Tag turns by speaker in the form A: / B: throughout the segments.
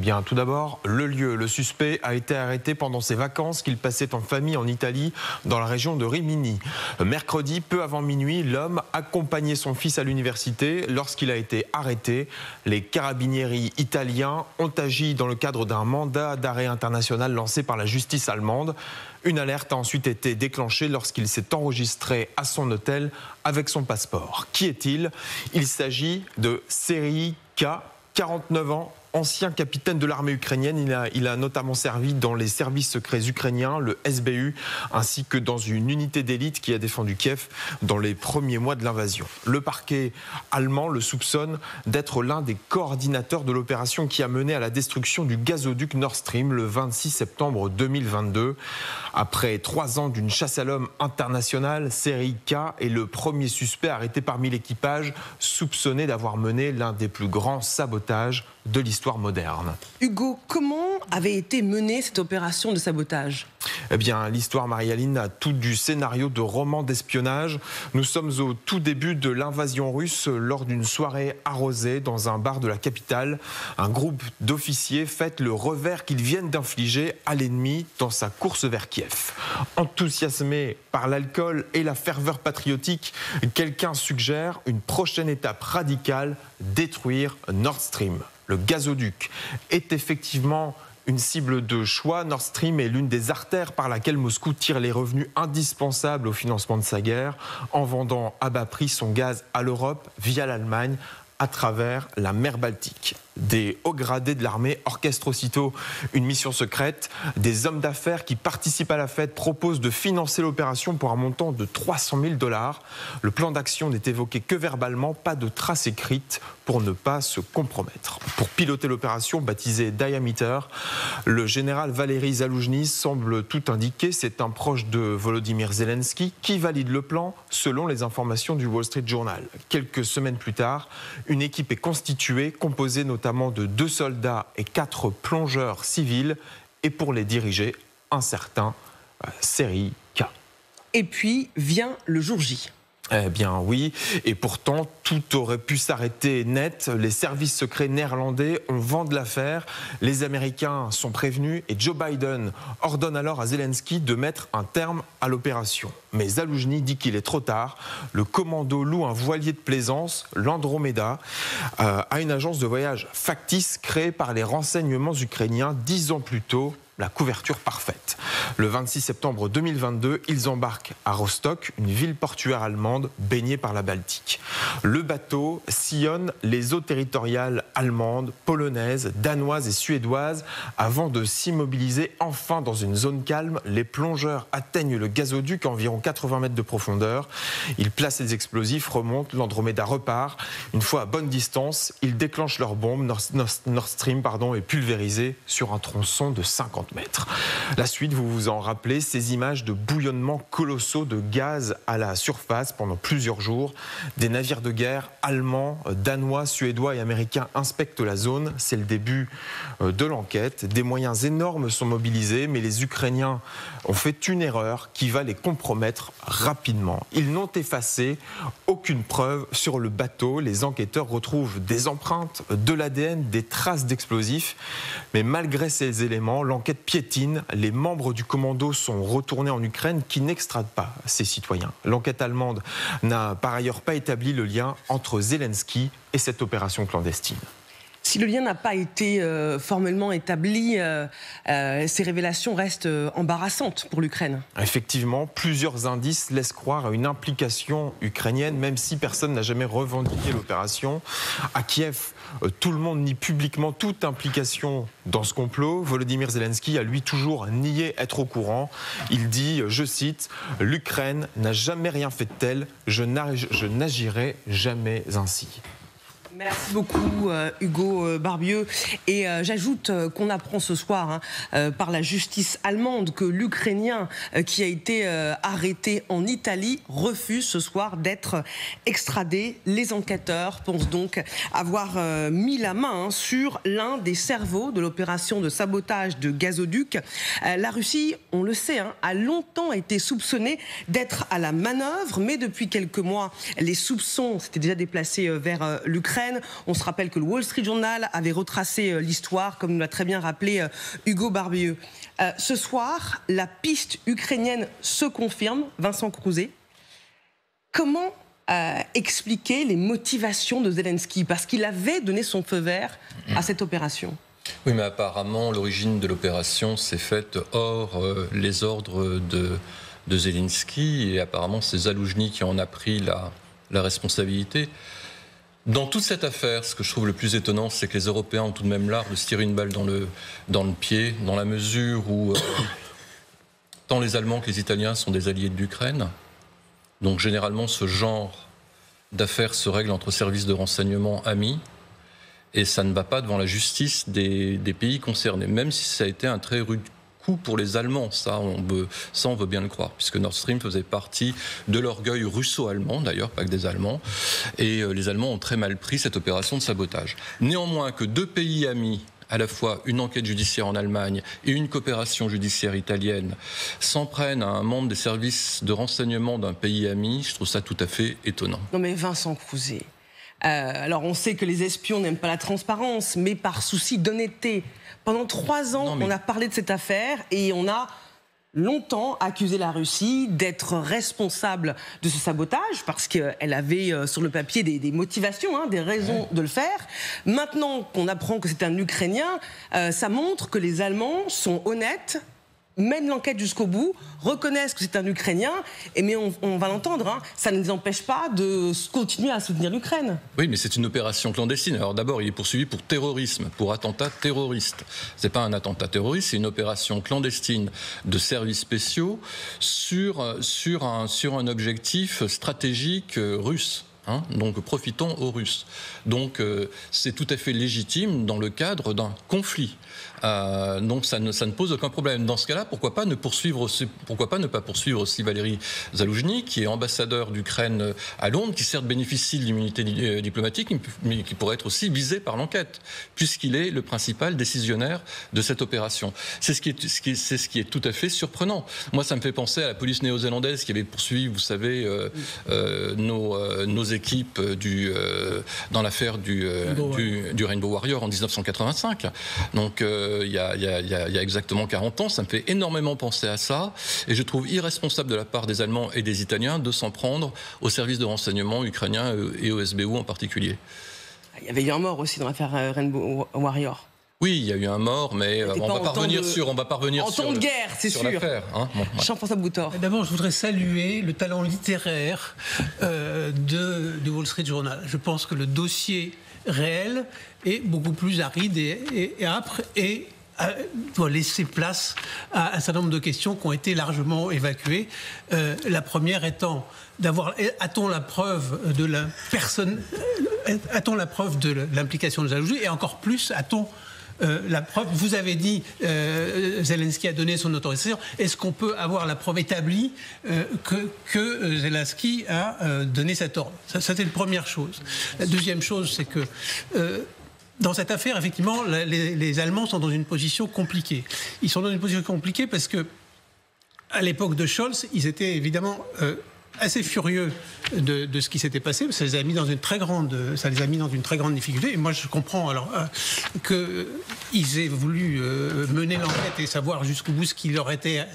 A: Bien, tout d'abord, le lieu. Le suspect a été arrêté pendant ses vacances qu'il passait en famille en Italie, dans la région de Rimini. Mercredi, peu avant minuit, l'homme accompagnait son fils à l'université. Lorsqu'il a été arrêté, les carabinieri italiens ont agi dans le cadre d'un mandat d'arrêt international lancé par la justice allemande. Une alerte a ensuite été déclenchée lorsqu'il s'est enregistré à son hôtel avec son passeport. Qui est-il? Il s'agit de Serhiy K, 49 ans, ancien capitaine de l'armée ukrainienne. Il a notamment servi dans les services secrets ukrainiens, le SBU, ainsi que dans une unité d'élite qui a défendu Kiev dans les premiers mois de l'invasion. Le parquet allemand le soupçonne d'être l'un des coordinateurs de l'opération qui a mené à la destruction du gazoduc Nord Stream le 26 septembre 2022. Après 3 ans d'une chasse à l'homme internationale, Serhiy K est le premier suspect arrêté parmi l'équipage, soupçonné d'avoir mené l'un des plus grands sabotages de l'histoire moderne.
B: Hugo, comment avait été menée cette opération de sabotage?
A: Eh bien, l'histoire, Marie-Aline, a tout du scénario de roman d'espionnage. Nous sommes au tout début de l'invasion russe lors d'une soirée arrosée dans un bar de la capitale. Un groupe d'officiers fête le revers qu'ils viennent d'infliger à l'ennemi dans sa course vers Kiev. Enthousiasmé par l'alcool et la ferveur patriotique, quelqu'un suggère une prochaine étape radicale, détruire Nord Stream. Le gazoduc est effectivement une cible de choix. Nord Stream est l'une des artères par laquelle Moscou tire les revenus indispensables au financement de sa guerre en vendant à bas prix son gaz à l'Europe via l'Allemagne à travers la mer Baltique. Des hauts gradés de l'armée orchestrent aussitôt une mission secrète. Des hommes d'affaires qui participent à la fête proposent de financer l'opération pour un montant de 300 000 $. Le plan d'action n'est évoqué que verbalement, pas de traces écrites pour ne pas se compromettre. Pour piloter l'opération baptisée Diameter, le général Valery Zaloujny semble tout indiquer. C'est un proche de Volodymyr Zelensky qui valide le plan selon les informations du Wall Street Journal. Quelques semaines plus tard, une équipe est constituée, composée notamment de 2 soldats et 4 plongeurs civils, et pour les diriger, un certain Serhiy K.
B: Et puis vient le jour J.
A: Eh bien oui, et pourtant tout aurait pu s'arrêter net. Les services secrets néerlandais ont vent de l'affaire. Les Américains sont prévenus et Joe Biden ordonne alors à Zelensky de mettre un terme à l'opération. Mais Zaloujny dit qu'il est trop tard. Le commando loue un voilier de plaisance, l'Andromeda, à une agence de voyage factice créée par les renseignements ukrainiens 10 ans plus tôt. La couverture parfaite. Le 26 septembre 2022, ils embarquent à Rostock, une ville portuaire allemande baignée par la Baltique. Le bateau sillonne les eaux territoriales allemandes, polonaises, danoises et suédoises avant de s'immobiliser enfin dans une zone calme. Les plongeurs atteignent le gazoduc à environ 80 mètres de profondeur. Ils placent les explosifs, remontent, l'Andromeda repart. Une fois à bonne distance, ils déclenchent leur bombe. Nord Stream est pulvérisé sur un tronçon de 50 mètres. La suite, vous vous en rappelez, ces images de bouillonnements colossaux de gaz à la surface pendant plusieurs jours. Des navires de guerre allemands, danois, suédois et américains inspectent la zone. C'est le début de l'enquête. Des moyens énormes sont mobilisés, mais les Ukrainiens ont fait une erreur qui va les compromettre rapidement. Ils n'ont effacé aucune preuve sur le bateau. Les enquêteurs retrouvent des empreintes, de l'ADN, des traces d'explosifs. Mais malgré ces éléments, l'enquête piétine. Les membres du commando sont retournés en Ukraine qui n'extradent pas ces citoyens. L'enquête allemande n'a par ailleurs pas établi le lien entre Zelensky et cette opération clandestine.
B: Si le lien n'a pas été formellement établi, ces révélations restent embarrassantes pour l'Ukraine.
A: Effectivement, plusieurs indices laissent croire à une implication ukrainienne, même si personne n'a jamais revendiqué l'opération. À Kiev, tout le monde nie publiquement toute implication dans ce complot. Volodymyr Zelensky a lui toujours nié être au courant. Il dit, je cite, « L'Ukraine n'a jamais rien fait de tel, je n'agirai jamais ainsi ».
B: Merci beaucoup Hugo Barbieux. Et j'ajoute qu'on apprend ce soir par la justice allemande que l'Ukrainien qui a été arrêté en Italie refuse ce soir d'être extradé. Les enquêteurs pensent donc avoir mis la main sur l'un des cerveaux de l'opération de sabotage de gazoduc. La Russie, on le sait, a longtemps été soupçonnée d'être à la manœuvre, mais depuis quelques mois, les soupçons s'étaient déjà déplacés vers l'Ukraine. l'Ukraine. On se rappelle que le Wall Street Journal avait retracé l'histoire, comme nous l'a très bien rappelé Hugo Barbieux. Ce soir, la piste ukrainienne se confirme, Vincent Crouzet. Comment expliquer les motivations de Zelensky? Parce qu'il avait donné son feu vert à cette opération.
C: Oui, mais apparemment, l'origine de l'opération s'est faite hors les ordres de Zelensky, et apparemment, c'est Zaloujny qui en a pris la responsabilité. Dans toute cette affaire, ce que je trouve le plus étonnant, c'est que les Européens ont tout de même l'art de se tirer une balle dans le pied, dans la mesure où tant les Allemands que les Italiens sont des alliés de l'Ukraine. Donc généralement, ce genre d'affaires se règle entre services de renseignement amis, et ça ne va pas devant la justice des pays concernés, même si ça a été un très rude coup pour les Allemands. Ça, on veut bien le croire, puisque Nord Stream faisait partie de l'orgueil russo-allemand, d'ailleurs, pas que des Allemands, et les Allemands ont très mal pris cette opération de sabotage. Néanmoins, que deux pays amis, à la fois une enquête judiciaire en Allemagne et une coopération judiciaire italienne, s'en prennent à un membre des services de renseignement d'un pays ami, je trouve ça tout à fait étonnant.
B: Non mais Vincent Crouzet, alors on sait que les espions n'aiment pas la transparence, mais par souci d'honnêteté, pendant 3 ans, on a parlé de cette affaire et on a longtemps accusé la Russie d'être responsable de ce sabotage parce qu'elle avait sur le papier des motivations, des raisons de le faire. Maintenant qu'on apprend que c'est un Ukrainien, ça montre que les Allemands sont honnêtes, mènent l'enquête jusqu'au bout, reconnaissent que c'est un Ukrainien, mais on va l'entendre, ça ne les empêche pas de continuer à soutenir l'Ukraine.
C: Oui, mais c'est une opération clandestine. Alors d'abord, il est poursuivi pour terrorisme, pour attentat terroriste. C'est pas un attentat terroriste, c'est une opération clandestine de services spéciaux sur un objectif stratégique russe. Donc profitons aux Russes. Donc c'est tout à fait légitime dans le cadre d'un conflit. Donc ça ne pose aucun problème. Dans ce cas-là, pourquoi pas ne pas poursuivre aussi Valéry Zaloujny, qui est ambassadeur d'Ukraine à Londres, qui certes bénéficie de l'immunité diplomatique, mais qui pourrait être aussi visé par l'enquête, puisqu'il est le principal décisionnaire de cette opération. C'est ce qui est tout à fait surprenant. Moi, ça me fait penser à la police néo-zélandaise qui avait poursuivi, vous savez, nos équipes dans l'affaire du Rainbow Warrior en 1985. Donc il y a exactement 40 ans, ça me fait énormément penser à ça, et je trouve irresponsable de la part des Allemands et des Italiens de s'en prendre aux services de renseignement ukrainiens et au SBU en particulier.
B: Il y avait eu un mort aussi dans l'affaire Rainbow Warrior.
C: Oui, il y a eu un mort, mais on va pas revenir sur
B: temps de guerre, c'est sûr.
C: L'affaire.
B: Jean-François Boutor.
D: D'abord, je voudrais saluer le talent littéraire du Wall Street Journal. Je pense que le dossier réel est beaucoup plus aride et âpre et doit laisser place à un certain nombre de questions qui ont été largement évacuées. La première étant a-t-on la preuve de l'implication de Zaloujny, et encore plus a-t-on la preuve. Vous avez dit Zelensky a donné son autorisation. Est-ce qu'on peut avoir la preuve établie que Zelensky a donné cet ordre? Ça, c'était la première chose. La deuxième chose, c'est que dans cette affaire, effectivement, les Allemands sont dans une position compliquée. Ils sont dans une position compliquée parce que, à l'époque de Scholz, ils étaient évidemment assez furieux de ce qui s'était passé, parce que ça les a mis dans une très grande difficulté. Et moi, je comprends alors qu'ils aient voulu mener l'enquête et savoir jusqu'au bout ce qui leur était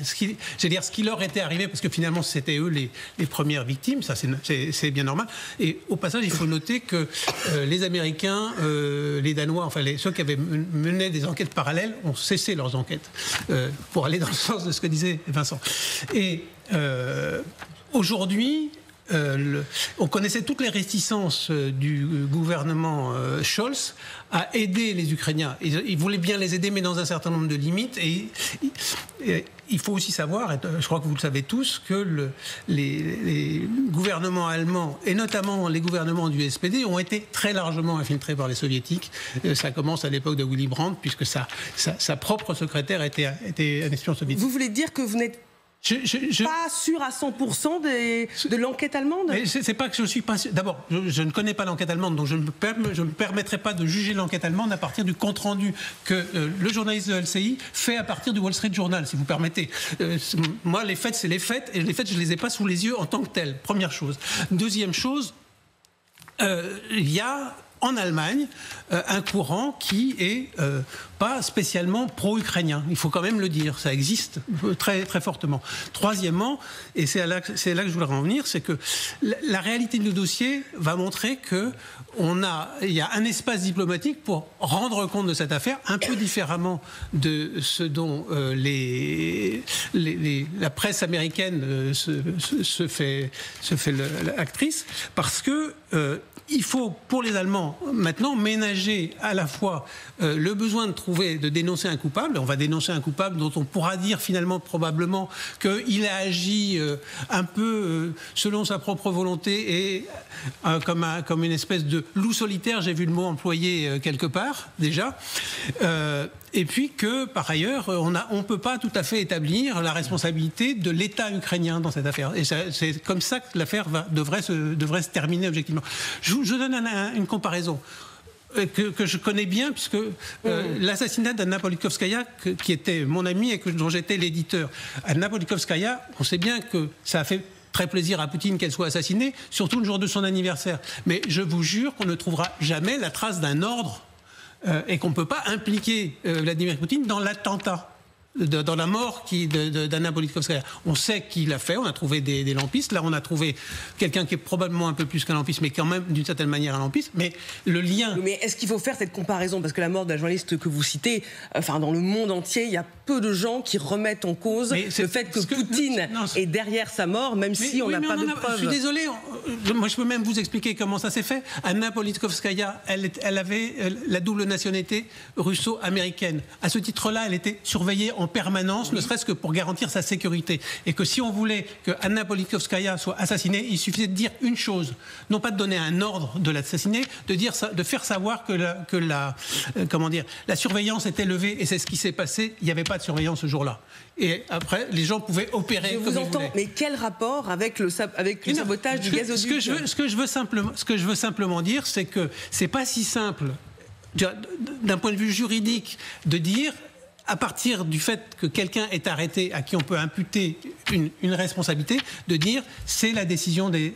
D: arrivé, parce que finalement, c'était eux les premières victimes. Ça, c'est bien normal. Et au passage, il faut noter que les Américains, les Danois, enfin ceux qui avaient mené des enquêtes parallèles, ont cessé leurs enquêtes pour aller dans le sens de ce que disait Vincent. Et aujourd'hui, on connaissait toutes les réticences du gouvernement Scholz à aider les Ukrainiens. Ils voulaient bien les aider, mais dans un certain nombre de limites. Et il faut aussi savoir, et je crois que vous le savez tous, que les gouvernements allemands, et notamment les gouvernements du SPD, ont été très largement infiltrés par les soviétiques. Ça commence à l'époque de Willy Brandt, puisque sa propre secrétaire était un espion soviétique.
B: Vous voulez dire que vous n'êtes pas sûr à 100% de l'enquête allemande?
D: Mais c'est pas que je suis pas sûr. D'abord, je ne connais pas l'enquête allemande, donc je ne me permettrai pas de juger l'enquête allemande à partir du compte-rendu que le journaliste de LCI fait à partir du Wall Street Journal, si vous permettez. Moi, les faits, c'est les faits, et les faits, je ne les ai pas sous les yeux en tant que tels. Première chose. Deuxième chose, il y a en Allemagne un courant qui est pas spécialement pro-ukrainien. Il faut quand même le dire, ça existe très, très fortement. Troisièmement, et c'est là que je voulais en venir, c'est que la réalité du dossier va montrer qu'il y a un espace diplomatique pour rendre compte de cette affaire, un peu différemment de ce dont la presse américaine se fait l'actrice, parce que il faut, pour les Allemands, maintenant, ménager à la fois le besoin de dénoncer un coupable. On va dénoncer un coupable dont on pourra dire finalement, probablement, qu'il a agi un peu selon sa propre volonté et comme une espèce de loup solitaire, j'ai vu le mot employé quelque part, déjà. Et puis que, par ailleurs, on ne peut pas tout à fait établir la responsabilité de l'État ukrainien dans cette affaire. Et c'est comme ça que l'affaire devrait se terminer objectivement. Je donne une comparaison que je connais bien, puisque l'assassinat d'Anna Politkovskaya, qui était mon amie et dont j'étais l'éditeur. Anna Politkovskaya, on sait bien que ça a fait très plaisir à Poutine qu'elle soit assassinée, surtout le jour de son anniversaire. Mais je vous jure qu'on ne trouvera jamais la trace d'un ordre et qu'on ne peut pas impliquer Vladimir Poutine dans l'attentat, dans la mort d'Anna Politkovskaya. On sait qui l'a fait, on a trouvé des lampistes. Là, on a trouvé quelqu'un qui est probablement un peu plus qu'un lampiste, mais quand même, d'une certaine manière, un lampiste. Mais le lien...
B: Mais est-ce qu'il faut faire cette comparaison? Parce que la mort de la journaliste que vous citez, dans le monde entier, il y a peu de gens qui remettent en cause le fait que Poutine est derrière sa mort, même si on n'a pas de preuves.
D: Je suis désolé, moi je peux même vous expliquer comment ça s'est fait. Anna Politkovskaya, elle avait la double nationalité russo-américaine. À ce titre-là, elle était surveillée en permanence, ne serait-ce que pour garantir sa sécurité. Et que si on voulait que Anna Politkovskaya soit assassinée, il suffisait de dire une chose, non pas de donner un ordre de l'assassiner, de faire savoir que la surveillance était levée, et c'est ce qui s'est passé. Il n'y avait pas de surveillance ce jour-là. Et après, les gens pouvaient opérer comme ils voulaient. Je vous entends,
B: mais quel rapport avec le sabotage du gazoduc?
D: Ce que je veux simplement dire, c'est que c'est pas si simple, d'un point de vue juridique, de dire, à partir du fait que quelqu'un est arrêté, à qui on peut imputer une responsabilité, de dire c'est la décision des...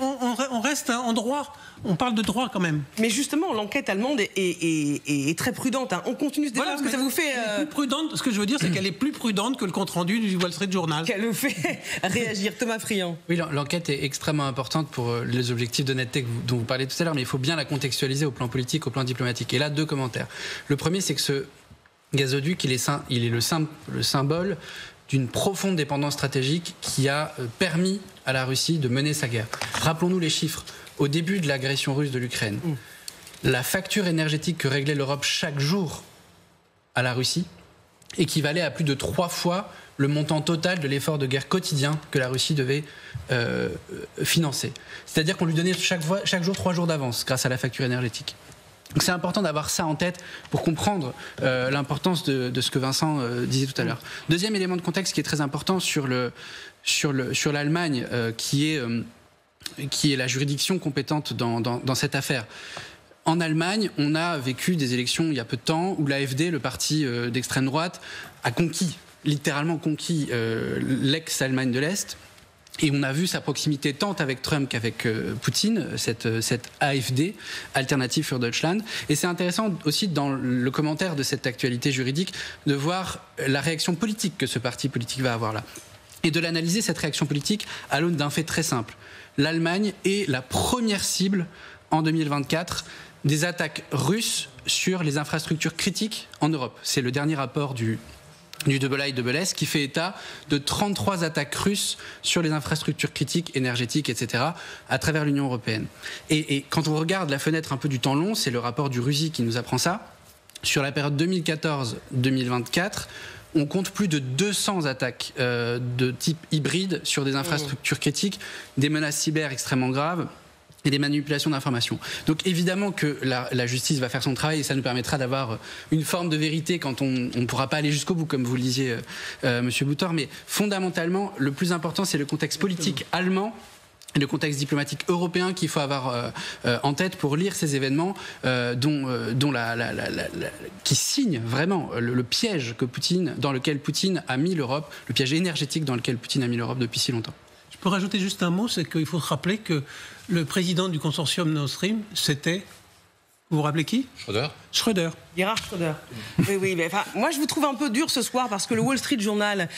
D: On reste en droit. On parle de droit quand même.
B: Mais justement, l'enquête allemande est très prudente. On continue ce débat parce que ça vous fait...
D: Plus prudente, ce que je veux dire, c'est qu'elle est plus prudente que le compte-rendu du Wall Street Journal.
B: Qu'elle le fait réagir. Thomas Friand.
E: Oui, l'enquête est extrêmement importante pour les objectifs d'honnêteté dont vous parlez tout à l'heure, mais il faut bien la contextualiser au plan politique, au plan diplomatique. Et là, 2 commentaires. Le premier, c'est que ce gazoduc, il est le symbole d'une profonde dépendance stratégique qui a permis à la Russie de mener sa guerre. Rappelons-nous les chiffres. Au début de l'agression russe de l'Ukraine, la facture énergétique que réglait l'Europe chaque jour à la Russie équivalait à plus de 3 fois le montant total de l'effort de guerre quotidien que la Russie devait financer. C'est-à-dire qu'on lui donnait chaque jour 3 jours d'avance grâce à la facture énergétique. Donc c'est important d'avoir ça en tête pour comprendre l'importance de ce que Vincent disait tout à l'heure. Deuxième élément de contexte qui est très important sur l'Allemagne, qui est la juridiction compétente dans cette affaire. En Allemagne, on a vécu des élections il y a peu de temps où l'AfD, le parti d'extrême droite, a littéralement conquis l'ex-Allemagne de l'Est. Et on a vu sa proximité tant avec Trump qu'avec Poutine, cette AfD, Alternative für Deutschland. Et c'est intéressant aussi dans le commentaire de cette actualité juridique de voir la réaction politique que ce parti politique va avoir là. Et de l'analyser, cette réaction politique, à l'aune d'un fait très simple. L'Allemagne est la première cible en 2024 des attaques russes sur les infrastructures critiques en Europe. C'est le dernier rapport du Double I, Double S, qui fait état de 33 attaques russes sur les infrastructures critiques, énergétiques, etc., à travers l'Union européenne. Et quand on regarde la fenêtre un peu du temps long, c'est le rapport du RUSI qui nous apprend ça, sur la période 2014-2024, on compte plus de 200 attaques de type hybride sur des infrastructures critiques, des menaces cyber extrêmement graves, et des manipulations d'informations. Donc évidemment que la justice va faire son travail et ça nous permettra d'avoir une forme de vérité quand on ne pourra pas aller jusqu'au bout, comme vous le disiez, Monsieur Boutor. Mais fondamentalement, le plus important, c'est le contexte politique allemand et le contexte diplomatique européen qu'il faut avoir en tête pour lire ces événements qui signent vraiment le piège dans lequel Poutine a mis l'Europe, le piège énergétique dans lequel Poutine a mis l'Europe depuis si longtemps.
A: Je
D: peux rajouter juste un mot, c'est qu'il faut se rappeler que le président du consortium Nord Stream, c'était... Vous vous rappelez qui ? Schröder.
B: Gerhard Schröder. Oui, mais enfin, moi je vous trouve un peu dur ce soir parce que le Wall Street Journal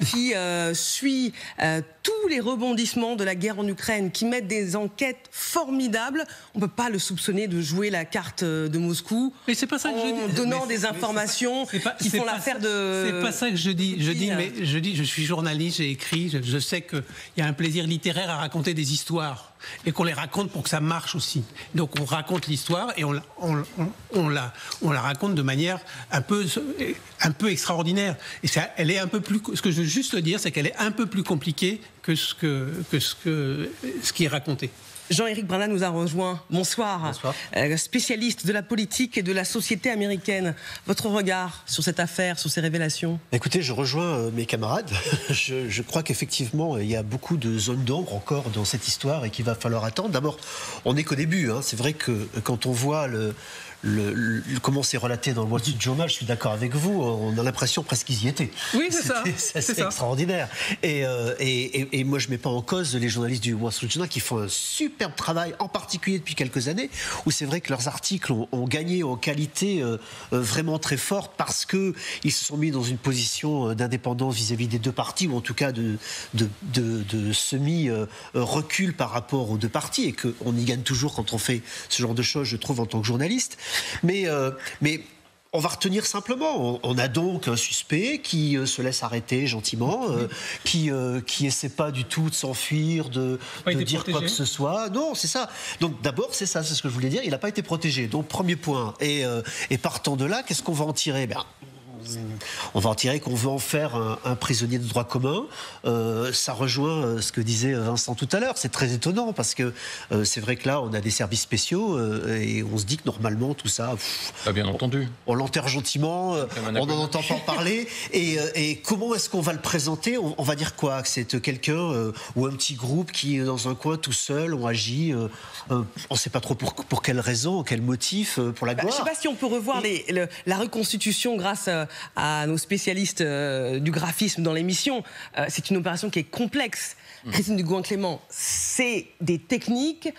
B: qui suit tous les rebondissements de la guerre en Ukraine, qui met des enquêtes formidables, on ne peut pas le soupçonner de jouer la carte de Moscou.
D: Mais c'est pas ça que je dis.
B: Donnant des informations qui font l'affaire de...
D: C'est pas ça que je dis. Je suis journaliste, j'ai écrit, je sais qu'il y a un plaisir littéraire à raconter des histoires et qu'on les raconte pour que ça marche aussi. Donc on raconte l'histoire et on la raconte de manière un peu extraordinaire. Et elle est un peu plus. Ce que je veux juste dire, c'est qu'elle est un peu plus compliquée que ce qui est raconté.
B: Jean-Éric Brana nous a rejoint. Bonsoir.
F: Bonsoir.
B: Spécialiste de la politique et de la société américaine. Votre regard sur cette affaire, sur ces révélations ?
F: Écoutez, je rejoins mes camarades. Je crois qu'effectivement, il y a beaucoup de zones d'ombre encore dans cette histoire et qu'il va falloir attendre. D'abord, on n'est qu'au début. C'est vrai que quand on voit comment c'est relaté dans le Wall Street Journal, je suis d'accord avec vous, on a l'impression presque qu'ils y étaient.
B: Oui, c'est ça.
F: C'est extraordinaire. Et moi, je ne mets pas en cause les journalistes du Wall Street Journal qui font un superbe travail, en particulier depuis quelques années, où c'est vrai que leurs articles ont gagné en qualité vraiment très forte parce qu'ils se sont mis dans une position d'indépendance vis-à-vis des deux partis, ou en tout cas de semi-recul par rapport aux deux partis, et qu'on y gagne toujours quand on fait ce genre de choses, je trouve, en tant que journaliste. Mais on va retenir simplement. On a donc un suspect qui se laisse arrêter gentiment, qui essaie pas du tout de s'enfuir, de dire quoi que ce soit. Non, c'est ça. Donc d'abord, c'est ça, c'est ce que je voulais dire. Il n'a pas été protégé. Donc premier point. Et partant de là, qu'est-ce qu'on va en tirer ? On va en tirer qu'on veut en faire un prisonnier de droit commun. Ça rejoint ce que disait Vincent tout à l'heure. C'est très étonnant parce que c'est vrai que là, on a des services spéciaux et on se dit que normalement, tout ça...
C: bien entendu.
F: On l'enterre gentiment, on n'en entend pas parler. Et comment est-ce qu'on va le présenter ? On va dire quoi ? Que c'est quelqu'un ou un petit groupe qui, dans un coin tout seul, ont agi... on ne sait pas trop pour quelle raison, quel motif, pour la gloire.
B: Je ne sais pas si on peut revoir la reconstitution grâce à nos spécialistes du graphisme dans l'émission. C'est une opération qui est complexe. Christine Dugouin-Clément, c'est des techniques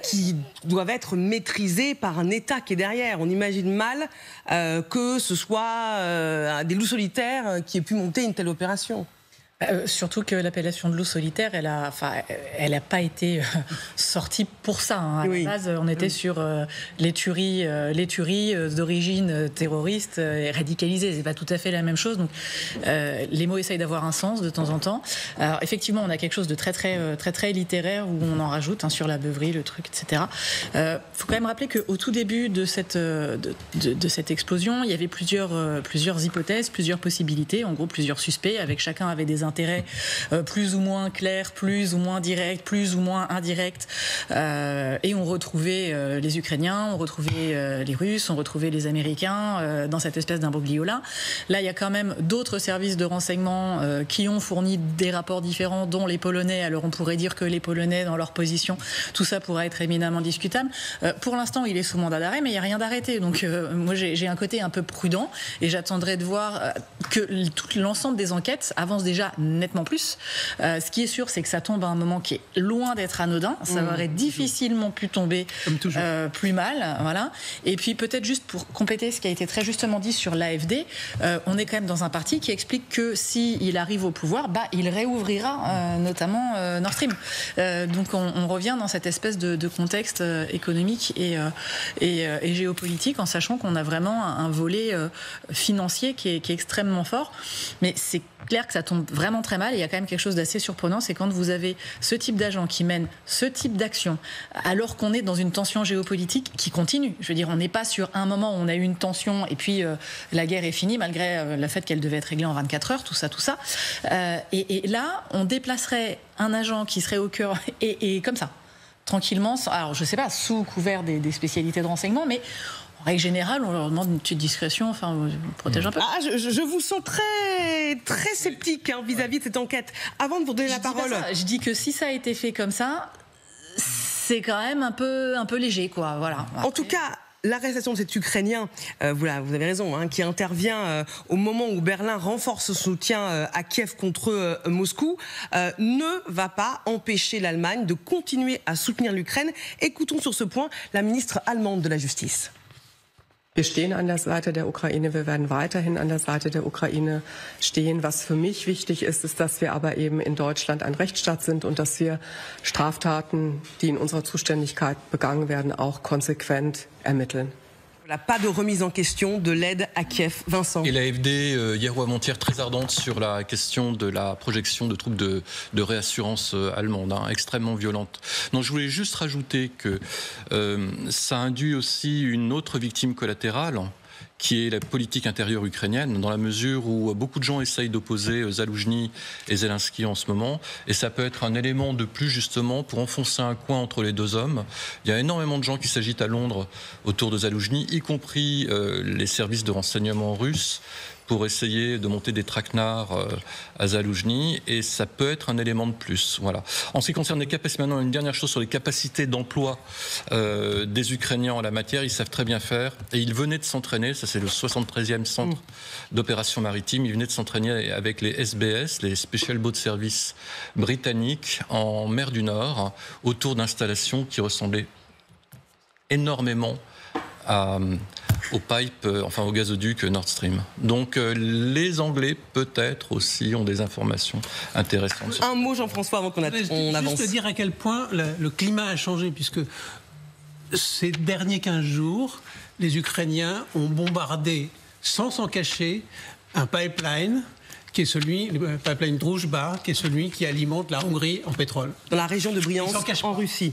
B: qui doivent être maîtrisées par un État qui est derrière. On imagine mal que ce soit des loups solitaires qui aient pu monter une telle opération.
G: Surtout que l'appellation de loup solitaire, elle a pas été sortie pour ça. À la base, on était sur les tueries d'origine terroriste et radicalisées. C'est pas tout à fait la même chose. Donc, les mots essayent d'avoir un sens de temps en temps. Alors, effectivement, on a quelque chose de très littéraire où on en rajoute sur la beuverie, le truc, etc. Faut quand même rappeler qu'au tout début de cette explosion, il y avait plusieurs hypothèses, plusieurs possibilités. En gros, plusieurs suspects, avec chacun avait des intérêts plus ou moins clairs, plus ou moins directs, plus ou moins indirects. Et on retrouvait les Ukrainiens, on retrouvait les Russes, on retrouvait les Américains dans cette espèce d'imbroglio-là. Là, il y a quand même d'autres services de renseignement qui ont fourni des rapports différents, dont les Polonais. Alors on pourrait dire que les Polonais, dans leur position, tout ça pourrait être éminemment discutable. Pour l'instant, il est sous mandat d'arrêt, mais il n'y a rien d'arrêté. Donc moi, j'ai un côté un peu prudent et j'attendrai de voir que tout l'ensemble des enquêtes avance déjà nettement plus. Ce qui est sûr, c'est que ça tombe à un moment qui est loin d'être anodin. Ça aurait difficilement pu tomber plus mal. Voilà. Et puis peut-être juste pour compléter ce qui a été très justement dit sur l'AfD, on est quand même dans un parti qui explique que s'il arrive au pouvoir, il réouvrira notamment Nord Stream. Donc on revient dans cette espèce de contexte économique et géopolitique en sachant qu'on a vraiment un volet financier qui est extrêmement fort. Mais c'est clair que ça tombe vraiment très mal et il y a quand même quelque chose d'assez surprenant, c'est quand vous avez ce type d'agent qui mène ce type d'action alors qu'on est dans une tension géopolitique qui continue. Je veux dire, on n'est pas sur un moment où on a eu une tension et puis la guerre est finie malgré le fait qu'elle devait être réglée en 24 heures, tout ça. Et là, on déplacerait un agent qui serait au cœur et comme ça, tranquillement, alors je sais pas, sous couvert des spécialités de renseignement, mais en règle générale, on leur demande une petite discrétion, enfin, on protège un peu.
B: Je vous sens très sceptique vis-à-vis de cette enquête. Avant de vous donner la parole...
G: Je dis que si ça a été fait comme ça, c'est quand même un peu léger, quoi. Voilà.
B: En tout cas, l'arrestation de cet Ukrainien, vous avez raison, hein, qui intervient au moment où Berlin renforce son soutien à Kiev contre Moscou, ne va pas empêcher l'Allemagne de continuer à soutenir l'Ukraine. Écoutons sur ce point la ministre allemande de la Justice.
H: Wir stehen an der Seite der Ukraine, wir werden weiterhin an der Seite der Ukraine stehen. Was für mich wichtig ist, ist, dass wir aber eben in Deutschland ein Rechtsstaat sind und dass wir Straftaten, die in unserer Zuständigkeit begangen werden, auch konsequent ermitteln.
B: Pas de remise en question de l'aide à Kiev. Vincent.
C: Et l'AfD, hier ou avant-hier, très ardente sur la question de la projection de troupes de réassurance allemandes, hein, extrêmement violente. Donc je voulais juste rajouter que ça induit aussi une autre victime collatérale, qui est la politique intérieure ukrainienne, dans la mesure où beaucoup de gens essayent d'opposer Zaloujny et Zelensky en ce moment, et ça peut être un élément de plus justement pour enfoncer un coin entre les deux hommes. Il y a énormément de gens qui s'agitent à Londres autour de Zaloujny, y compris les services de renseignement russes, pour essayer de monter des traquenards à Zaloujny, et ça peut être un élément de plus. Voilà. En ce qui concerne les capacités, maintenant une dernière chose sur les capacités d'emploi des Ukrainiens en la matière, ils savent très bien faire, et ils venaient de s'entraîner, ça c'est le 73e centre d'opération maritime, ils venaient de s'entraîner avec les SBS, les Special Boat Service britanniques, en mer du Nord, autour d'installations qui ressemblaient énormément au pipe, enfin au gazoduc Nord Stream. Donc les Anglais peut-être aussi ont des informations intéressantes.
B: Un mot Jean-François avant qu'on avance.
D: Juste dire à quel point le climat a changé, puisque ces derniers 15 jours, les Ukrainiens ont bombardé sans s'en cacher un pipeline qui est le pipeline Druzhba, qui est celui qui alimente la Hongrie en pétrole.
B: Dans la région de Briansk, en Russie.